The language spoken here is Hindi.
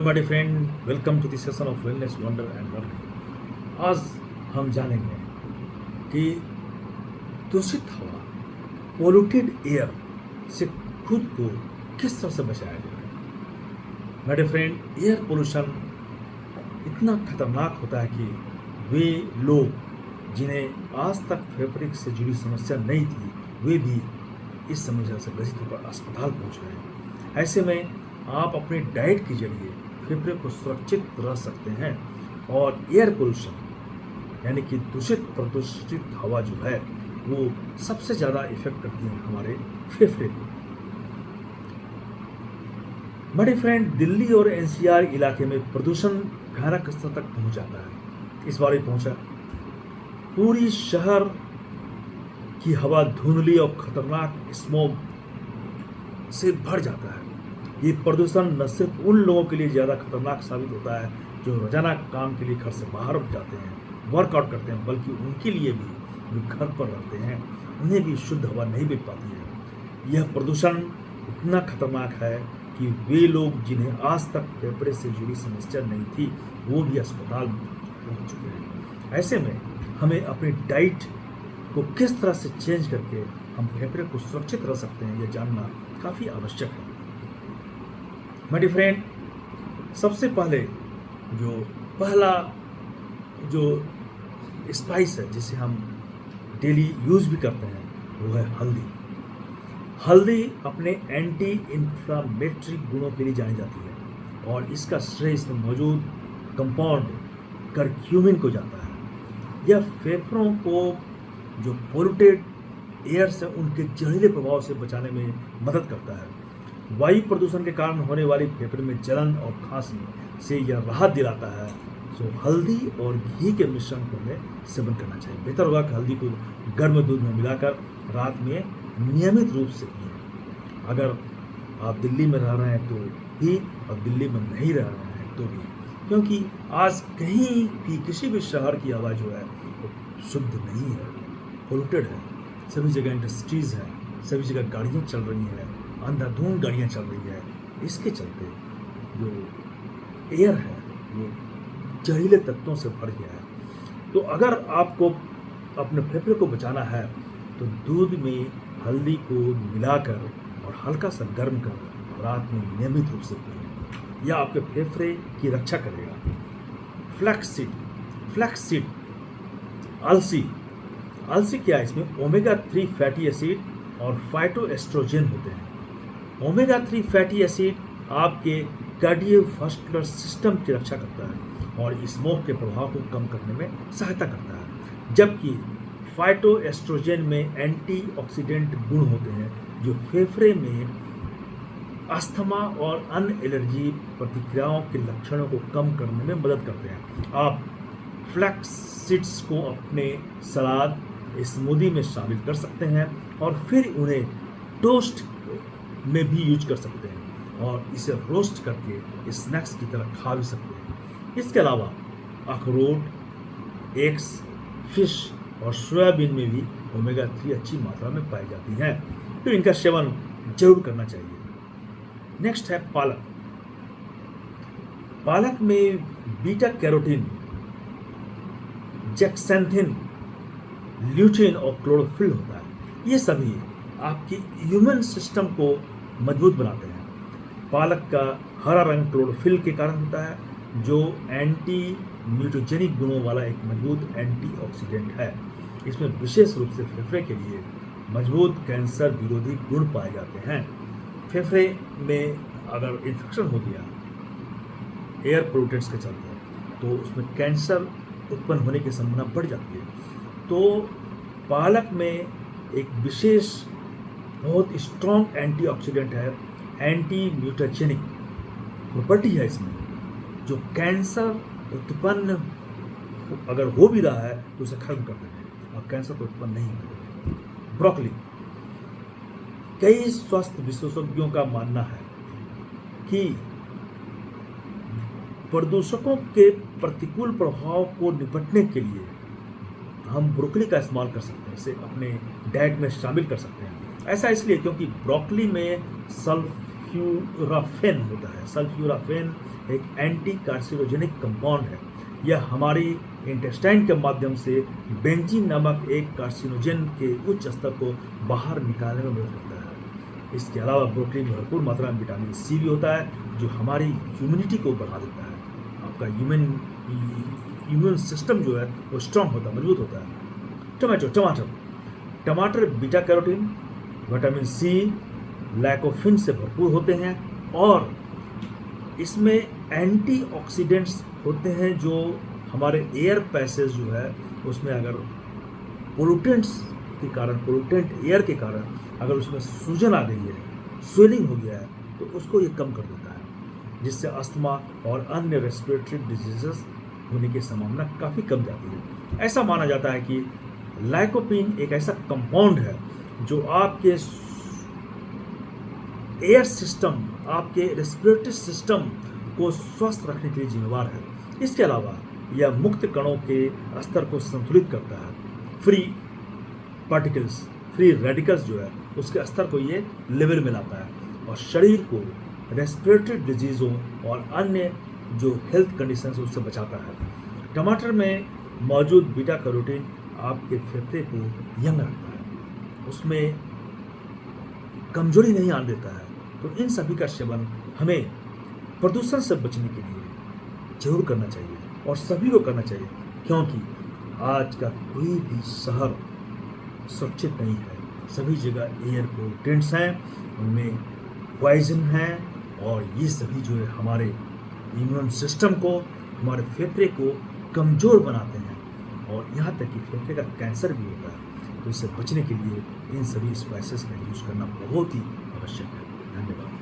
My dear friend, welcome to the session of wellness wonder and learning. आज हम जानेंगे कि दूषित हवा, पोल्यूटेड एयर से खुद को किस तरह से बचाया जाए। My dear friend, air pollution इतना खतरनाक होता है कि वे लोग जिन्हें आज तक फेफड़े से जुड़ी समस्या नहीं थी, वे भी इस समस्या से ग्रसित होकर अस्पताल पहुंच गए हैं। ऐसे में आप अपने डाइट के जरिए फेफड़े को सुरक्षित रख सकते हैं और एयर पोल्यूशन यानी कि प्रदूषित हवा जो है वो सबसे ज़्यादा इफेक्ट करती है हमारे फेफड़े को। बड़े फ्रेंड, दिल्ली और एनसीआर इलाके में प्रदूषण भयानक स्तर तक पहुंच जाता है। इस बार ही पहुंचा। पूरी शहर की हवा धुंधली और खतरनाक स्मोक से भर जाता है। ये प्रदूषण न सिर्फ उन लोगों के लिए ज़्यादा खतरनाक साबित होता है जो रोजाना काम के लिए घर से बाहर जाते हैं, वर्कआउट करते हैं, बल्कि उनके लिए भी जो घर पर रहते हैं उन्हें भी शुद्ध हवा नहीं मिल पाती है। यह प्रदूषण इतना खतरनाक है कि वे लोग जिन्हें आज तक फेफड़े से जुड़ी समस्या नहीं थी वो भी अस्पताल पहुंच चुके हैं। ऐसे में हमें अपनी डाइट को किस तरह से चेंज करके हम फेफड़े को सुरक्षित रख सकते हैं, यह जानना काफ़ी आवश्यक है। माय डियर फ्रेंड, सबसे पहले पहला जो स्पाइस है जिसे हम डेली यूज़ भी करते हैं वो है हल्दी। हल्दी अपने एंटी इन्फ्लामेटरी गुणों के लिए जानी जाती है और इसका श्रेय इसमें मौजूद कंपाउंड करक्यूमिन को जाता है। यह फेफड़ों को जो पोल्यूटेड एयर से उनके जहरीले प्रभाव से बचाने में मदद करता है। वायु प्रदूषण के कारण होने वाली फेफड़े में जलन और खांसी से यह राहत दिलाता है। सो हल्दी और घी के मिश्रण को हमें सेवन करना चाहिए। बेहतर होगा कि हल्दी को गर्म दूध में मिलाकर रात में नियमित रूप से पिएं। अगर आप दिल्ली में रह रहे हैं तो भी और दिल्ली में नहीं रह रहे हैं तो भी, क्योंकि आज कहीं भी किसी भी शहर की हवा जो है वो शुद्ध नहीं है, पोल्यूटेड है। सभी जगह इंडस्ट्रीज़ हैं, सभी जगह गाड़ियाँ चल रही हैं, अंधाधुंध गाड़ियाँ चल रही है। इसके चलते जो एयर है वो जहरीले तत्वों से भर गया है। तो अगर आपको अपने फेफड़े को बचाना है तो दूध में हल्दी को मिलाकर और हल्का सा गर्म कर रात में नियमित रूप से पिएं। यह आपके फेफड़े की रक्षा करेगा। फ्लैक्स सीड, अलसी क्या है? इसमें ओमेगा 3 फैटी एसिड और फाइटोएस्ट्रोजन होते हैं। ओमेगा 3 फैटी एसिड आपके कार्डियोवास्कुलर सिस्टम की रक्षा करता है और स्मोक के प्रभाव को कम करने में सहायता करता है, जबकि फाइटोएस्ट्रोजन में एंटीऑक्सीडेंट गुण होते हैं जो फेफड़े में अस्थमा और अन्य एलर्जी प्रतिक्रियाओं के लक्षणों को कम करने में मदद करते हैं। आप फ्लैक्स सीड्स को अपने सलाद, स्मूदी में शामिल कर सकते हैं और फिर उन्हें टोस्ट में भी यूज कर सकते हैं और इसे रोस्ट करके स्नैक्स की तरह खा भी सकते हैं। इसके अलावा अखरोट, एग्स, फिश और सोयाबीन में भी ओमेगा 3 अच्छी मात्रा में पाई जाती हैं, तो इनका सेवन जरूर करना चाहिए। नेक्स्ट है पालक। पालक में बीटा कैरोटीन, जेक्सेंथिन, ल्यूटिन और क्लोरोफिल होता है। ये सभी आपके इम्यून सिस्टम को मजबूत बनाते हैं। पालक का हरा रंग क्लोरोफिल के कारण होता है जो एंटी म्यूटोजेनिक गुणों वाला एक मजबूत एंटीऑक्सीडेंट है। इसमें विशेष रूप से फेफड़े के लिए मजबूत कैंसर विरोधी गुण पाए जाते हैं। फेफड़े में अगर इन्फेक्शन हो गया एयर पोल्यूटेंट्स के चलते तो उसमें कैंसर उत्पन्न होने की संभावना बढ़ जाती है। तो पालक में एक विशेष बहुत स्ट्रॉन्ग एंटीऑक्सीडेंट है, एंटी म्यूटोजेनिक प्रॉपर्टी है इसमें, जो कैंसर उत्पन्न अगर हो भी रहा है तो उसे खत्म कर देंगे और कैंसर को उत्पन्न नहीं करेंगे। ब्रोकली, कई स्वास्थ्य विशेषज्ञों का मानना है कि प्रदूषकों के प्रतिकूल प्रभाव को निपटने के लिए हम ब्रोकली का इस्तेमाल कर सकते हैं, इसे अपने डाइट में शामिल कर सकते हैं। ऐसा इसलिए क्योंकि ब्रोकली में सल्फ्यूराफेन होता है। सल्फ्यूराफेन एक एंटी कार्सिनोजेनिक कंपाउंड है। यह हमारी इंटेस्टाइन के माध्यम से बेंजीन नामक एक कार्सिनोजेन के उच्च स्तर को बाहर निकालने में मदद करता है। इसके अलावा ब्रोकली में भरपूर मात्रा में विटामिन सी भी होता है, जो हमारी इम्यूनिटी को बढ़ा देता है। आपका इम्यून सिस्टम जो है वो स्ट्रांग होता है, मजबूत होता है। टमाटर beta carotene, vitamin C, lycopene से भरपूर होते हैं और इसमें एंटीऑक्सीडेंट्स होते हैं जो हमारे एयर पैसेज जो है उसमें अगर पोल्यूटेंट्स के कारण, पोल्यूटेंट एयर के कारण अगर उसमें सूजन आ गई है, स्वेलिंग हो गया है, तो उसको ये कम कर देता है, जिससे अस्थमा और अन्य रेस्पिरेटरी डिजीजेस होने की संभावना काफ़ी कम जाती है। ऐसा माना जाता है कि लाइकोपिन एक ऐसा कंपाउंड है जो आपके एयर सिस्टम, आपके रेस्पिरेटरी सिस्टम को स्वस्थ रखने के लिए जिम्मेवार है। इसके अलावा यह मुक्त कणों के स्तर को संतुलित करता है। फ्री पार्टिकल्स, फ्री रेडिकल्स जो है उसके स्तर को ये लेवल में लाता है और शरीर को रेस्पिरेटरी डिजीज़ों और अन्य जो हेल्थ कंडीशंस उससे बचाता है। टमाटर में मौजूद बीटा कैरोटीन आपके फेफड़े को यंग रखता है, उसमें कमजोरी नहीं आने देता है। तो इन सभी का सेवन हमें प्रदूषण से बचने के लिए जरूर करना चाहिए और सभी को करना चाहिए, क्योंकि आज का कोई भी शहर सुरक्षित नहीं है। सभी जगह एयर पोल्यूटेंट्स हैं, उनमें पॉइजन है और ये सभी जो है हमारे इम्यून सिस्टम को, हमारे फेफड़े को कमज़ोर बनाते हैं और यहाँ तक कि फेफड़े का कैंसर भी होता है। तो इससे बचने के लिए इन सभी स्पाइसेस का यूज़ करना बहुत ही आवश्यक है। धन्यवाद।